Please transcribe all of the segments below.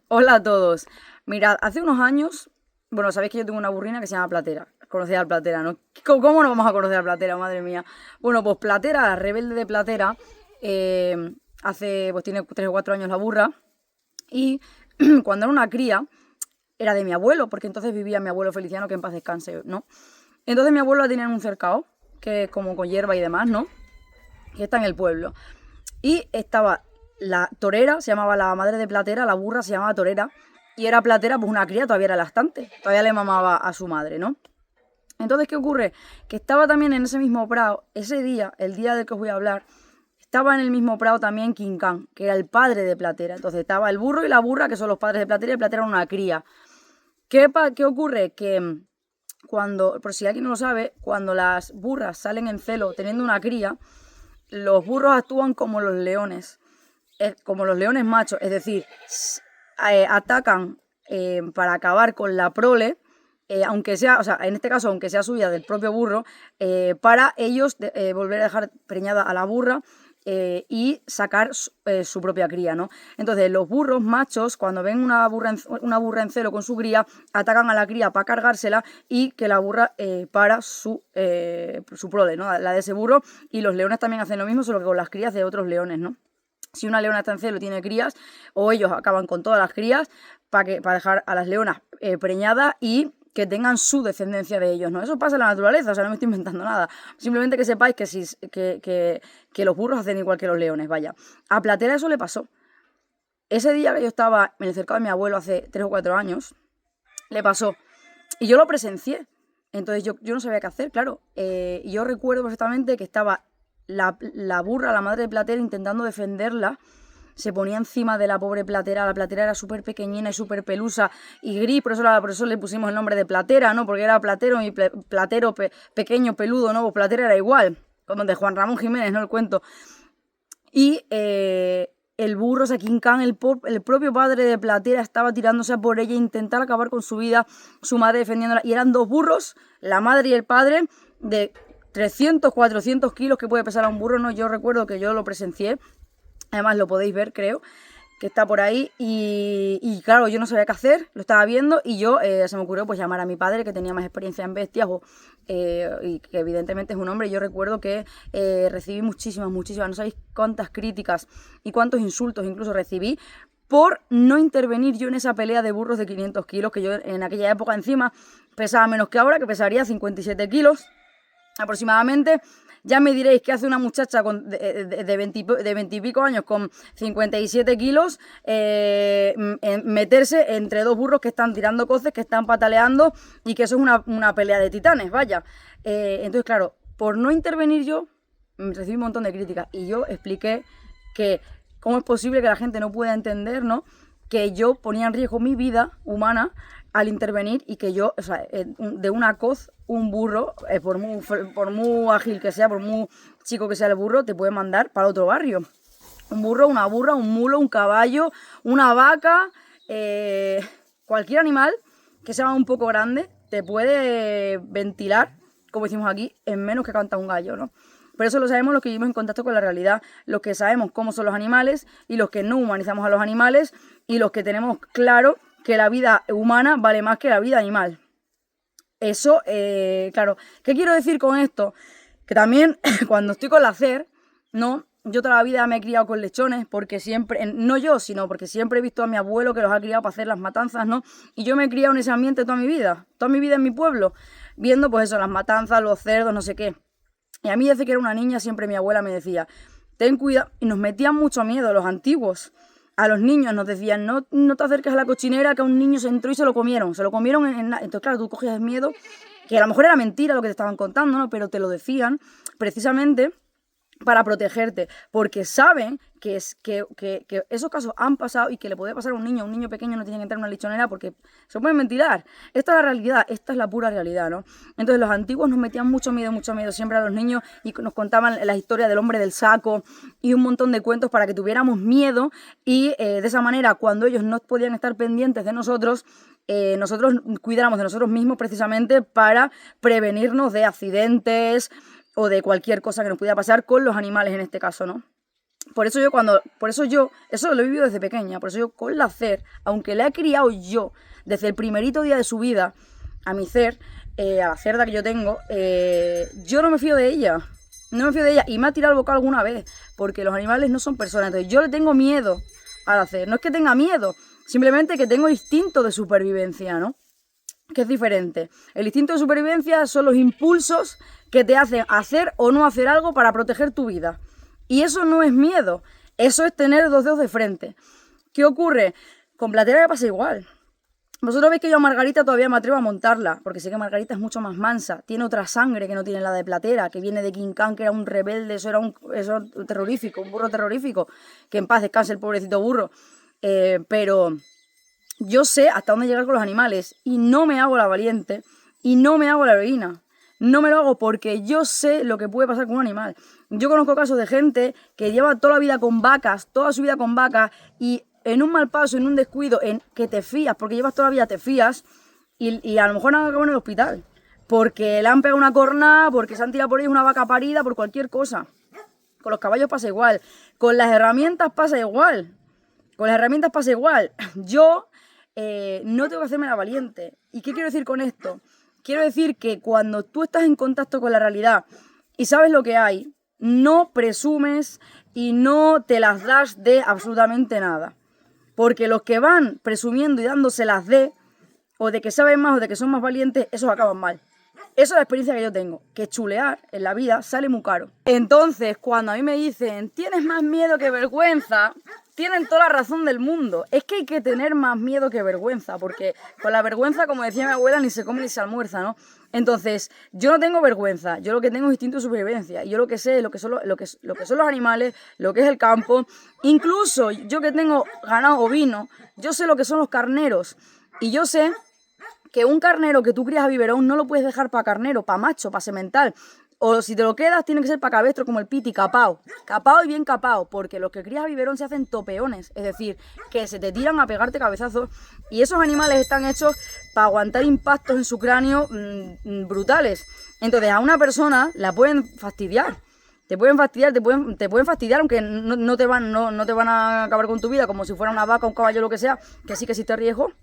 Hola a todos. Mirad, hace unos años, bueno, sabéis que yo tengo una burrina que se llama Platera. Conocéis al Platera, ¿no? ¿Cómo no vamos a conocer a Platera, madre mía? Bueno, pues Platera, la rebelde de Platera, pues tiene 3 o 4 años la burra. Y cuando era una cría, era de mi abuelo, porque entonces vivía mi abuelo Feliciano, que en paz descanse, ¿no? Entonces mi abuelo la tenía en un cercado, que es como con hierba y demás, ¿no? Que está en el pueblo. Y estaba la torera, se llamaba la madre de Platera, la burra se llamaba Torera, y era Platera, pues una cría, todavía era lactante, todavía le mamaba a su madre, ¿no? Entonces, ¿qué ocurre? Que estaba también en ese mismo prado, ese día, el día del que os voy a hablar, estaba en el mismo prado también Quincán, que era el padre de Platera. Entonces estaba el burro y la burra, que son los padres de Platera, y Platera era una cría. ¿Qué ocurre? Que cuando, por si alguien no lo sabe, cuando las burras salen en celo teniendo una cría, los burros actúan como los leones, como los leones machos, es decir, atacan para acabar con la prole, aunque sea, o sea, en este caso, aunque sea suya del propio burro, para ellos volver a dejar preñada a la burra y sacar su propia cría, ¿no? Entonces, los burros machos, cuando ven una burra en celo con su cría, atacan a la cría para cargársela y que la burra para su prole, ¿no? La de ese burro, y los leones también hacen lo mismo, solo que con las crías de otros leones, ¿no? Si una leona está en celo y tiene crías, o ellos acaban con todas las crías para dejar a las leonas preñadas y que tengan su descendencia de ellos, ¿no? Eso pasa en la naturaleza, o sea, no me estoy inventando nada. Simplemente que sepáis que los burros hacen igual que los leones, vaya. A Platera eso le pasó. Ese día que yo estaba en el cercado de mi abuelo hace 3 o 4 años, le pasó. Y yo lo presencié. Entonces yo no sabía qué hacer, claro. Y yo recuerdo perfectamente que estaba la burra, la madre de Platera, intentando defenderla. Se ponía encima de la pobre Platera. La Platera era súper pequeñina y súper pelusa y gris, por eso le pusimos el nombre de Platera, ¿no? Porque era platero y platero pequeño, peludo, ¿no? Pues Platera era igual, como de Juan Ramón Jiménez, ¿no? El cuento. Y el burro, o sea, King Khan, el propio padre de Platera, estaba tirándose a por ella e intentar acabar con su vida, su madre defendiéndola. Y eran dos burros, la madre y el padre, de 300, 400 kilos que puede pesar a un burro, ¿no? Yo recuerdo que yo lo presencié, además lo podéis ver, creo, que está por ahí. Y claro, yo no sabía qué hacer, lo estaba viendo y yo se me ocurrió pues llamar a mi padre, que tenía más experiencia en bestias y que evidentemente es un hombre. Y yo recuerdo que recibí muchísimas, no sabéis cuántas críticas y cuántos insultos incluso recibí por no intervenir yo en esa pelea de burros de 500 kilos, que yo en aquella época encima pesaba menos que ahora, que pesaría 57 kilos aproximadamente. Ya me diréis qué hace una muchacha de 20 y pico años con 57 kilos meterse entre dos burros que están tirando coces, que están pataleando, y que eso es una pelea de titanes, vaya. Entonces, claro, por no intervenir yo, recibí un montón de críticas y yo expliqué que cómo es posible que la gente no pueda entender, ¿no? Que yo ponía en riesgo mi vida humana al intervenir, y que yo, o sea, de una coz, un burro, por muy ágil que sea, por muy chico que sea el burro, te puede mandar para otro barrio. Un burro, una burra, un mulo, un caballo, una vaca, cualquier animal que sea un poco grande, te puede ventilar, como decimos aquí, en menos que canta un gallo, ¿no? Por eso lo sabemos los que vivimos en contacto con la realidad, los que sabemos cómo son los animales y los que no humanizamos a los animales, y los que tenemos claro que la vida humana vale más que la vida animal. Eso, claro. ¿Qué quiero decir con esto? Que también cuando estoy con la CER, ¿no? Yo toda la vida me he criado con lechones, porque siempre, no yo, sino porque siempre he visto a mi abuelo que los ha criado para hacer las matanzas, ¿no? Y yo me he criado en ese ambiente toda mi vida en mi pueblo, viendo pues eso, las matanzas, los cerdos, no sé qué. Y a mí desde que era una niña siempre mi abuela me decía, ten cuidado, y nos metían mucho miedo los antiguos. A los niños nos decían, no te acerques a la cochinera, que a un niño se entró y se lo comieron entonces claro, tú cogías miedo, que a lo mejor era mentira lo que te estaban contando, ¿no? Pero te lo decían precisamente para protegerte, porque saben que esos casos han pasado y que le puede pasar a un niño pequeño no tiene que entrar en una lichonera porque se pueden ventilar. Esta es la realidad, esta es la pura realidad, ¿no? Entonces los antiguos nos metían mucho miedo siempre a los niños, y nos contaban la historia del hombre del saco y un montón de cuentos para que tuviéramos miedo, y de esa manera, cuando ellos no podían estar pendientes de nosotros cuidáramos de nosotros mismos, precisamente para prevenirnos de accidentes o de cualquier cosa que nos pudiera pasar con los animales en este caso, ¿no? Eso lo he vivido desde pequeña, por eso yo con la CER, aunque la he criado yo desde el primerito día de su vida, a mi CER, a la cerda que yo tengo, yo no me fío de ella. No me fío de ella y me ha tirado el bocado alguna vez, porque los animales no son personas. Entonces yo le tengo miedo al hacer. No es que tenga miedo, simplemente que tengo instinto de supervivencia, ¿no? Que es diferente. El instinto de supervivencia son los impulsos que te hacen hacer o no hacer algo para proteger tu vida. Y eso no es miedo, eso es tener dos dedos de frente. ¿Qué ocurre? Con Platera me pasa igual. Vosotros veis que yo a Margarita todavía me atrevo a montarla, porque sé que Margarita es mucho más mansa, tiene otra sangre que no tiene la de Platera, que viene de King Khan, que era un rebelde, eso era un terrorífico, un burro terrorífico, que en paz descanse el pobrecito burro. Pero yo sé hasta dónde llegar con los animales y no me hago la valiente y no me hago la heroína. No me lo hago porque yo sé lo que puede pasar con un animal. Yo conozco casos de gente que lleva toda la vida con vacas, toda su vida con vacas, y en un mal paso, en un descuido, en que te fías, porque llevas toda la vida, te fías, y a lo mejor han acabado en el hospital. Porque le han pegado una cornada, porque se han tirado por ellos una vaca parida, por cualquier cosa. Con los caballos pasa igual. Con las herramientas pasa igual. Yo no tengo que hacerme la valiente. ¿Y qué quiero decir con esto? Quiero decir que cuando tú estás en contacto con la realidad y sabes lo que hay, no presumes y no te las das de absolutamente nada. Porque los que van presumiendo y dándoselas de, o de que saben más o de que son más valientes, esos acaban mal. Esa es la experiencia que yo tengo, que chulear en la vida sale muy caro. Entonces, cuando a mí me dicen, tienes más miedo que vergüenza, tienen toda la razón del mundo. Es que hay que tener más miedo que vergüenza, porque con la vergüenza, como decía mi abuela, ni se come ni se almuerza, ¿no? Entonces, yo no tengo vergüenza, yo lo que tengo es instinto de supervivencia, y yo lo que sé es lo que son los animales, lo que es el campo, incluso yo que tengo ganado ovino, yo sé lo que son los carneros, y yo sé que un carnero que tú crías a biberón no lo puedes dejar para carnero, para macho, para semental. O si te lo quedas, tiene que ser para cabestro, como el piti, capao. Capao y bien capao, porque los que crías a biberón se hacen topeones. Es decir, que se te tiran a pegarte cabezazos. Y esos animales están hechos para aguantar impactos en su cráneo brutales. Entonces a una persona la pueden fastidiar. Te pueden fastidiar, aunque no te van a acabar con tu vida, como si fuera una vaca, un caballo, lo que sea, que sí te riesgo.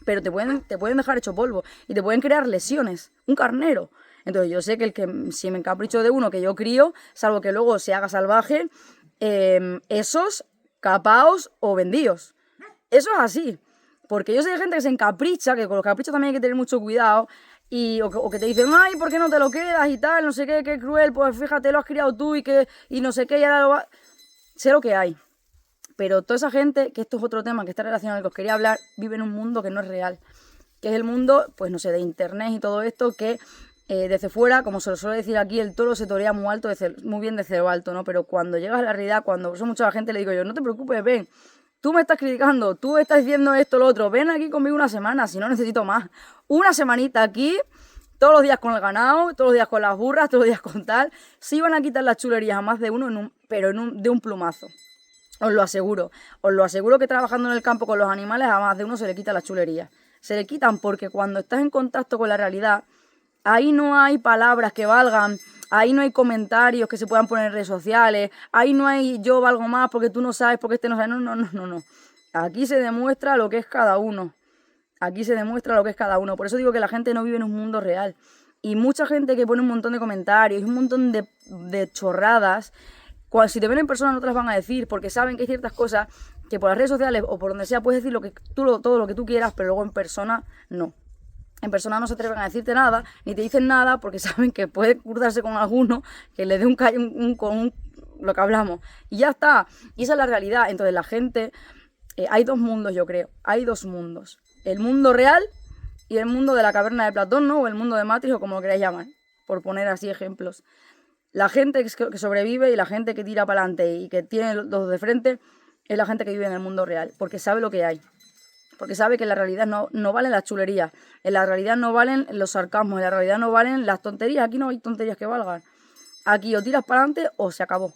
Pero te pueden dejar hecho polvo y te pueden crear lesiones. Un carnero. Entonces yo sé que si me encapricho de uno que yo crío, salvo que luego se haga salvaje, esos capaos o vendidos. Eso es así. Porque yo sé de gente que se encapricha, que con los caprichos también hay que tener mucho cuidado, o que te dicen, ay, ¿por qué no te lo quedas? Y tal, no sé qué cruel, pues fíjate, lo has criado tú y no sé qué, y ahora lo va... Sé lo que hay. Pero toda esa gente, que esto es otro tema que está relacionado al que os quería hablar, vive en un mundo que no es real. Que es el mundo, pues no sé, de internet y todo esto, que desde fuera, como se lo suele decir aquí, el toro se torea muy alto, muy bien de cero alto, ¿no? Pero cuando llegas a la realidad, cuando son mucha gente, le digo yo, no te preocupes, ven, tú me estás criticando, tú estás diciendo esto, lo otro, ven aquí conmigo una semana, si no necesito más. Una semanita aquí, todos los días con el ganado, todos los días con las burras, todos los días con tal. Sí van a quitar las chulerías a más de uno, de un plumazo. Os lo aseguro que trabajando en el campo con los animales a más de uno se le quita las chulerías. Se le quitan porque cuando estás en contacto con la realidad, ahí no hay palabras que valgan, ahí no hay comentarios que se puedan poner en redes sociales, ahí no hay yo valgo más porque tú no sabes, porque este no sabe, no. Aquí se demuestra lo que es cada uno. Por eso digo que la gente no vive en un mundo real. Y mucha gente que pone un montón de comentarios, un montón de chorradas, si te ven en persona no te las van a decir, porque saben que hay ciertas cosas que por las redes sociales o por donde sea puedes decir todo lo que tú quieras, pero luego en persona no. En persona no se atreven a decirte nada, ni te dicen nada, porque saben que puede cruzarse con alguno que le dé lo que hablamos. Y ya está. Y esa es la realidad. Entonces la gente... hay dos mundos, yo creo. Hay dos mundos. El mundo real y el mundo de la caverna de Platón, ¿no? O el mundo de Matrix, o como lo queráis llamar, por poner así ejemplos. La gente que sobrevive y la gente que tira para adelante y que tiene los dos de frente es la gente que vive en el mundo real, porque sabe lo que hay. Porque sabe que en la realidad no valen las chulerías, en la realidad no valen los sarcasmos, en la realidad no valen las tonterías. Aquí no hay tonterías que valgan. Aquí o tiras para adelante o se acabó.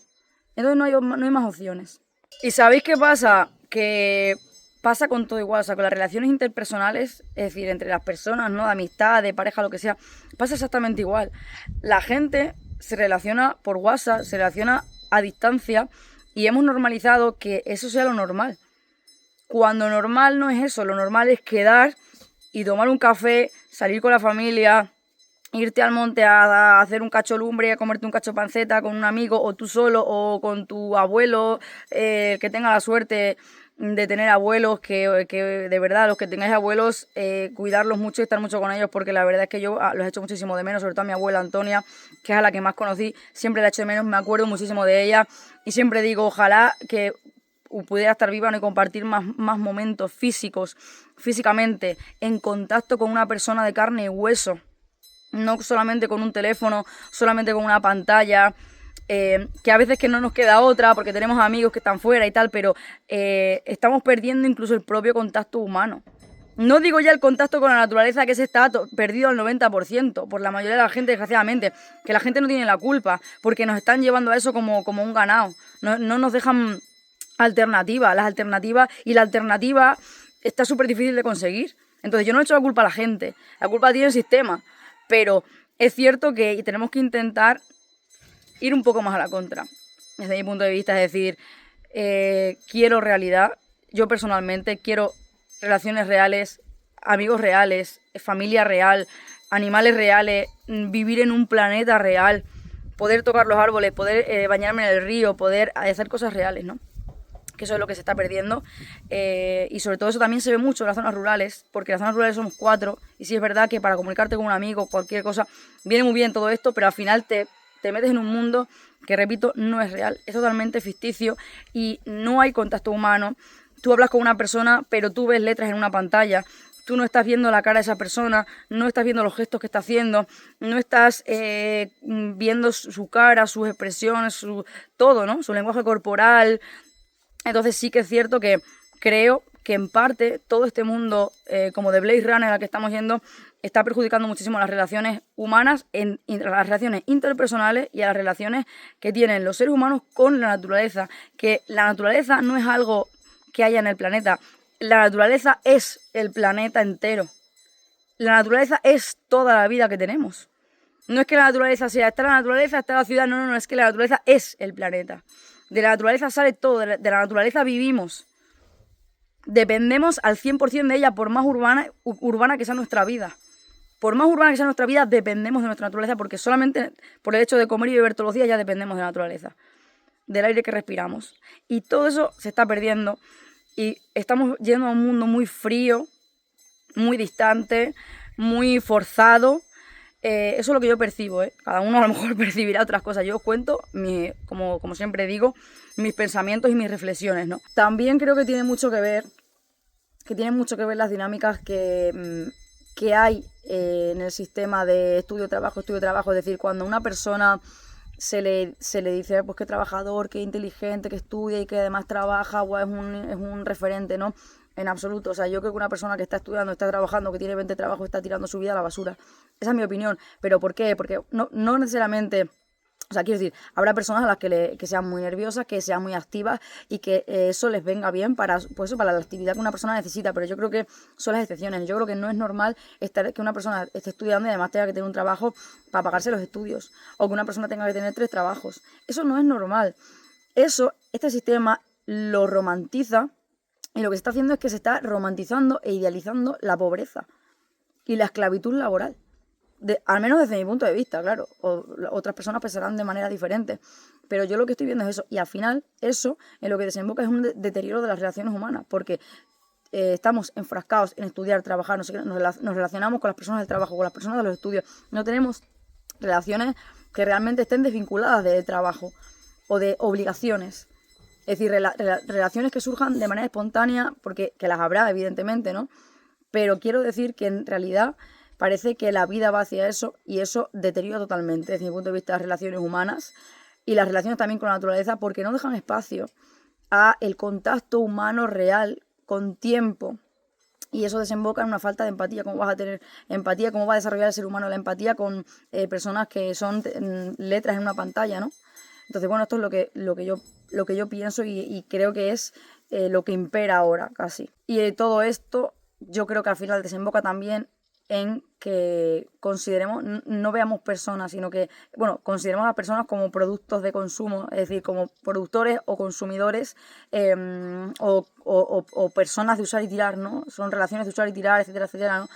Entonces no hay más opciones. ¿Y sabéis qué pasa? Que pasa con todo igual, o sea, con las relaciones interpersonales, es decir, entre las personas, ¿no? De amistad, de pareja, lo que sea, pasa exactamente igual. La gente se relaciona por WhatsApp, se relaciona a distancia Y hemos normalizado que eso sea lo normal. Cuando normal no es eso, lo normal es quedar y tomar un café, salir con la familia, irte al monte a hacer un cacho lumbre, a comerte un cacho panceta con un amigo, o tú solo, o con tu abuelo, que tenga la suerte de tener abuelos, que de verdad, los que tengáis abuelos, cuidarlos mucho y estar mucho con ellos, porque la verdad es que yo los he hecho muchísimo de menos, sobre todo a mi abuela Antonia, que es a la que más conocí, siempre la he hecho de menos, me acuerdo muchísimo de ella, y siempre digo, ojalá que pudiera estar viva, ¿no? Y compartir más momentos físicamente, en contacto con una persona de carne y hueso, no solamente con un teléfono, solamente con una pantalla, que a veces que no nos queda otra porque tenemos amigos que están fuera y tal, pero estamos perdiendo incluso el propio contacto humano. No digo ya el contacto con la naturaleza, que se está perdido al 90%, por la mayoría de la gente, desgraciadamente, que la gente no tiene la culpa, porque nos están llevando a eso como un ganado, no nos dejan alternativas, y la alternativa está súper difícil de conseguir. Entonces yo no le echo la culpa a la gente, la culpa tiene el sistema, pero es cierto que tenemos que intentar ir un poco más a la contra, desde mi punto de vista, es decir, quiero realidad, yo personalmente quiero relaciones reales, amigos reales, familia real, animales reales, vivir en un planeta real, poder tocar los árboles, poder bañarme en el río, poder hacer cosas reales, ¿no? Que eso es lo que se está perdiendo, y sobre todo eso también se ve mucho en las zonas rurales, porque en las zonas rurales somos 4, y sí es verdad que para comunicarte con un amigo, cualquier cosa, viene muy bien todo esto, pero al final te metes en un mundo que, repito, no es real, es totalmente ficticio y no hay contacto humano. Tú hablas con una persona, pero tú ves letras en una pantalla, tú no estás viendo la cara de esa persona, no estás viendo los gestos que está haciendo, no estás viendo su cara, sus expresiones, todo, ¿no? Su lenguaje corporal. Entonces sí que es cierto que creo que en parte todo este mundo, como de Blade Runner al que estamos yendo, está perjudicando muchísimo las relaciones humanas, las relaciones interpersonales y a las relaciones que tienen los seres humanos con la naturaleza. Que la naturaleza no es algo que haya en el planeta, la naturaleza es el planeta entero. La naturaleza es toda la vida que tenemos. No es que la naturaleza sea, está la naturaleza, está la ciudad, no, es que la naturaleza es el planeta. De la naturaleza sale todo, de la naturaleza vivimos. Dependemos al 100% de ella, por más urbana que sea nuestra vida. Por más urbana que sea nuestra vida, dependemos de nuestra naturaleza, porque solamente por el hecho de comer y beber todos los días ya dependemos de la naturaleza, del aire que respiramos. Y todo eso se está perdiendo y estamos yendo a un mundo muy frío, muy distante, muy forzado. Eso es lo que yo percibo, ¿eh? Cada uno a lo mejor percibirá otras cosas. Yo os cuento, como siempre digo, mis pensamientos y mis reflexiones, ¿no? También creo que tiene mucho que ver las dinámicas que hay en el sistema de estudio-trabajo, es decir, cuando a una persona se le dice, pues qué trabajador, qué inteligente, que estudia y que además trabaja, pues es un referente, ¿no? En absoluto. O sea, yo creo que una persona que está estudiando, está trabajando, que tiene 20 trabajos, está tirando su vida a la basura. Esa es mi opinión. ¿Pero por qué? Porque no necesariamente... O sea, quiero decir, habrá personas a las que sean muy nerviosas, que sean muy activas y que eso les venga bien para la actividad que una persona necesita, pero yo creo que son las excepciones. Yo creo que no es normal que una persona esté estudiando y además tenga que tener un trabajo para pagarse los estudios, o que una persona tenga que tener 3 trabajos. Eso no es normal. Este sistema lo romantiza, y lo que se está haciendo es que se está romantizando e idealizando la pobreza y la esclavitud laboral. Al menos desde mi punto de vista, claro. Otras personas pensarán de manera diferente. Pero yo lo que estoy viendo es eso. Y al final, eso en lo que desemboca es un deterioro de las relaciones humanas. Porque estamos enfrascados en estudiar, trabajar, nos relacionamos con las personas del trabajo, con las personas de los estudios. No tenemos relaciones que realmente estén desvinculadas del trabajo o de obligaciones. Es decir, relaciones que surjan de manera espontánea, porque que las habrá, evidentemente, ¿no? Pero quiero decir que en realidad parece que la vida va hacia eso y eso deteriora totalmente, desde mi punto de vista, las relaciones humanas y las relaciones también con la naturaleza, porque no dejan espacio a el contacto humano real con tiempo. Y eso desemboca en una falta de empatía. ¿Cómo vas a tener empatía? ¿Cómo va a desarrollar el ser humano la empatía con personas que son letras en una pantalla, ¿no? Entonces, bueno, esto es lo que yo pienso y creo que es lo que impera ahora casi. Y todo esto yo creo que al final desemboca también en que consideremos, no veamos personas, sino que, bueno, consideremos a las personas como productos de consumo, es decir, como productores o consumidores o personas de usar y tirar, ¿no? Son relaciones de usar y tirar, etcétera, etcétera, ¿no?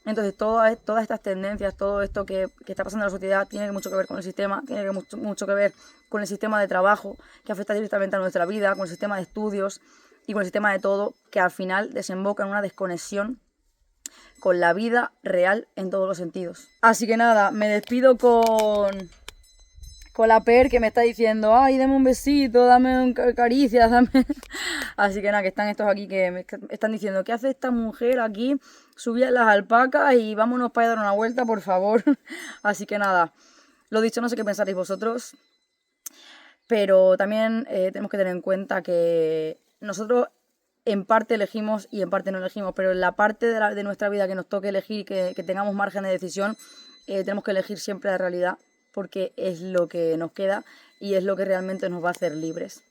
Entonces, todas estas tendencias, todo esto que está pasando en la sociedad tiene mucho que ver con el sistema, tiene mucho que ver con el sistema de trabajo, que afecta directamente a nuestra vida, con el sistema de estudios y con el sistema de todo, que al final desemboca en una desconexión con la vida real en todos los sentidos. Así que nada, me despido con la Per, que me está diciendo, ay, dame un besito, dame caricias, dame... Así que nada, que están estos aquí que me están diciendo, ¿qué hace esta mujer aquí? Subí a las alpacas y vámonos para dar una vuelta, por favor. Así que nada, lo dicho, no sé qué pensaréis vosotros, pero también tenemos que tener en cuenta que nosotros en parte elegimos y en parte no elegimos, pero en la parte de nuestra vida que nos toque elegir, que tengamos margen de decisión, tenemos que elegir siempre la realidad, porque es lo que nos queda y es lo que realmente nos va a hacer libres.